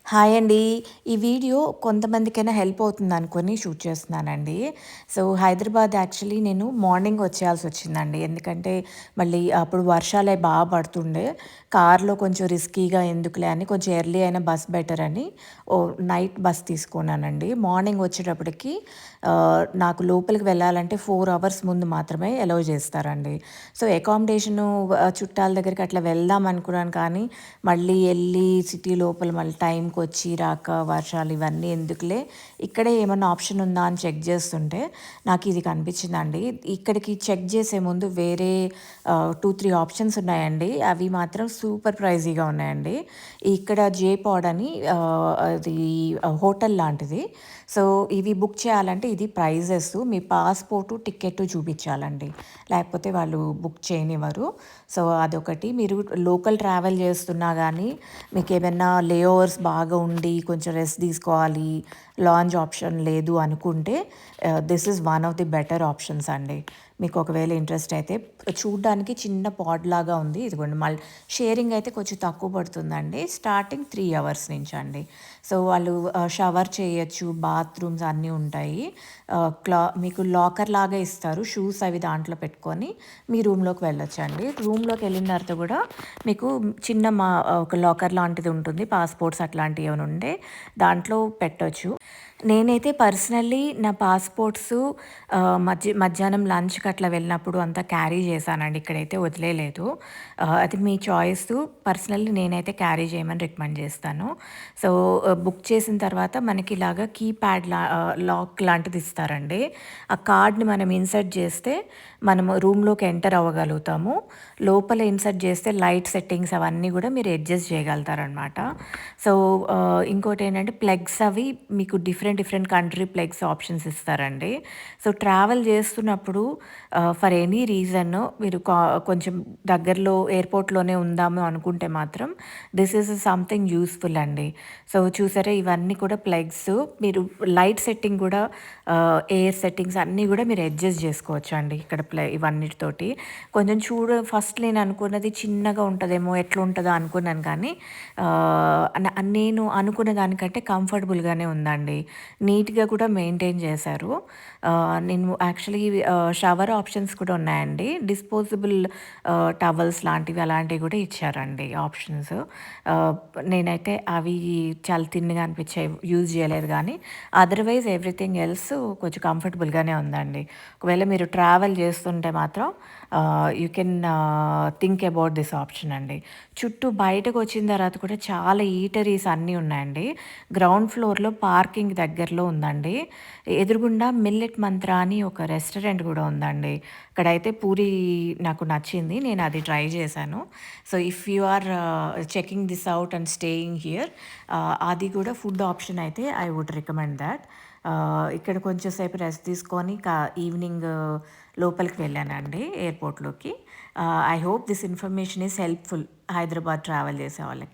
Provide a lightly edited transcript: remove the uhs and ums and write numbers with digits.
Hi అండి. ఈ video కొంతమందికైనా help అవుతుందనుకోని shoot చేస్తున్నానండి. సో, హైదరాబాద్ యాక్చువల్లీ నేను మార్నింగ్ వచ్చేయాల్సొచ్చిందండి. ఎందుకంటే, మళ్ళీ అప్పుడు వర్షాలయి పడుతుండే. కార్‌లో కొంచెం రిస్కీగా ఎందుకులే అని కొంచెం ఎర్లీ అయిన బస్ బెటర్ అని నైట్ బస్ తీసుకున్నానండి. మార్నింగ్ వచ్చేటప్పటికి నాకు లోపలికి వెళ్ళాలంటే 4 అవర్స్ ముందు మాత్రమే అలౌ చేస్తారండి. సో, అకామిడేషను చుట్టాల దగ్గరికి అట్లా వెళ్దాం అనుకున్నాను కానీ, మళ్ళీ ఎళ్లి సిటీ లోపల మళ్ళీ టైంకొచ్చి రాక వర్షాలు ఇవన్నీ ఎందుకులే, ఇక్కడే ఏమన్నా ఆప్షన్ ఉందా అని చెక్ చేస్తుంటే నాకిది కనిపించిందండి. ఇక్కడికి చెక్ చేసే ముందు వేరే 2, 3 ఆప్షన్స్ ఉన్నాయండి. అవి మాత్రం సూపర్ ప్రైజీగా ఉన్నాయండి. ఇక్కడ జే పాడ్ అని అది హోటల్ లాంటిది. సో, ఇవి బుక్ చేయాలంటే ఇది ప్రైజెస్. మీ పాస్‌పోర్టు, టికెట్టు చూపించాలండి. లేకపోతే వాళ్ళు బుక్ చేయనివ్వరు. సో, అదొకటి. మీరు లోకల్ ట్రావెల్ చేస్తున్నా గానీ, మీకేమన్నా లే ఓవర్స్ బాగా ఉండి, కొంచెం రెస్ట్ తీసుకోవాలి, లాంజ్ ఆప్షన్ లేదు అనుకుంటే this is one of the better options అండి. మీకు ఒకవేళ ఇంట్రెస్ట్ అయితే చూడ్డానికి చిన్న పాడ్ లాగా ఉంది. ఇదిగోండి షేరింగ్ అయితే కొంచెం తక్కువ పడుతుందండి. స్టార్టింగ్ 3 అవర్స్ నుంచండి. సో, వాళ్ళు షవర్ చేయొచ్చు, బాత్రూమ్స్ అన్నీ ఉంటాయి. మీకు లాకర్ లాగా ఇస్తారు. షూస్ అవి దాంట్లో పెట్టుకొని మీ రూమ్‌లోకి వెళ్ళొచ్చండి. రూమ్‌లోకి వెళ్ళిన తర్వాత కూడా మీకు చిన్న ఒక లాకర్ లాంటిది ఉంటుంది. పాస్‌పోర్ట్స్ అట్లాంటివి ఏమైనా ఉంటే దాంట్లో పెట్టొచ్చు. నేనైతే పర్సనల్లీ నా పాస్‌పోర్ట్సు మధ్యాహ్నం లంచ్‌కి అట్లా వెళ్ళినప్పుడు అంతా క్యారీ చేశానండి. ఇక్కడైతే వదిలేయలేదు. అది మీ చాయిసు. పర్సనల్లీ నేనైతే క్యారీ చేయమని రికమెండ్ చేస్తాను. సో, బుక్ చేసిన తర్వాత మనకి ఇలాగా కీప్యాడ్ లాక్ లాంటిది ఇస్తారండి. ఆ కార్డ్‌ని మనం ఇన్సర్ట్ చేస్తే మనము రూమ్‌లోకి ఎంటర్ అవ్వగలుగుతాము. లోపల ఇన్సర్ట్ చేస్తే లైట్ సెట్టింగ్స్ అవన్నీ కూడా మీరు అడ్జస్ట్ చేయగలుగుతారనమాట. సో, ఇంకోటేంటంటే ప్లగ్స్ అవి మీకు డిఫరెంట్ కంట్రీ ప్లగ్స్ ఆప్షన్స్ ఇస్తారండి. సో, ట్రావెల్ చేస్తున్నప్పుడు ఫర్ ఎనీ రీజన్ మీరు కొంచెం దగ్గరలో ఎయిర్‌పోర్ట్‌లోనే ఉందాము అనుకుంటే మాత్రం దిస్ ఈజ్ సంథింగ్ యూజ్‌ఫుల్ అండి. సో, చూసారా ఇవన్నీ కూడా ప్లగ్స్. మీరు లైట్ సెట్టింగ్ కూడా ఎయిర్ సెట్టింగ్స్ అన్నీ కూడా మీరు అడ్జస్ట్ చేసుకోవచ్చండి ఇక్కడ ఇవన్నిటితోటి. కొంచెం ఫస్ట్ నేను అనుకున్నది చిన్నగా ఉంటదేమో, ఎట్లుంటదో అనుకున్నాను కానీ నేను అనుకున్న దానికంటే కంఫర్టబుల్‌గానే ఉందండి. నీట్‌గా కూడా మెయింటైన్ చేశారు. నేను యాక్చువల్లీ షవర్ ఆప్షన్స్ కూడా ఉన్నాయండి. డిస్పోజబుల్ టవల్స్ లాంటివి అలాంటివి కూడా ఇచ్చారండి ఆప్షన్స్. ఆహ్, నేనైతే అవి చాలా థిన్‌గా అనిపించాయి. యూజ్ చేయలేదు కానీ అదర్‌వైజ్ ఎవ్రీథింగ్ ఎల్స్ కొంచెం కంఫర్టబుల్‌గానే ఉందండి. ఒకవేళ మీరు ట్రావెల్ చేస్తుంటే మాత్రం you can think about this option అండి. చుట్టూ బయటకొచ్చిన తర్వాత కూడా చాలా ఈటరీస్ అన్నీ ఉన్నాయండి. గ్రౌండ్ ఫ్లోర్‌లో పార్కింగ్ దగ్గరలో ఉందండి. ఎదురుగుండా మిల్లెట్ మంత్ర అని ఒక రెస్టారెంట్ కూడా ఉందండి. అక్కడైతే పూరి నాకు నచ్చింది. నేను అది ట్రై చేశాను. So, if you are checking this out and staying here అది కూడా ఫుడ్ ఆప్షన్ అయితే ఐ వుడ్ రికమెండ్ థాట్. ఇక్కడ కొంచెం సేపు రెస్ట్ తీసుకొని ఈవినింగ్ లోపలికి వెళ్ళానండి ఎయిర్‌పోర్ట్‌లోకి. I hope this information is helpful Hyderabad travel చేసే వాళ్ళకి.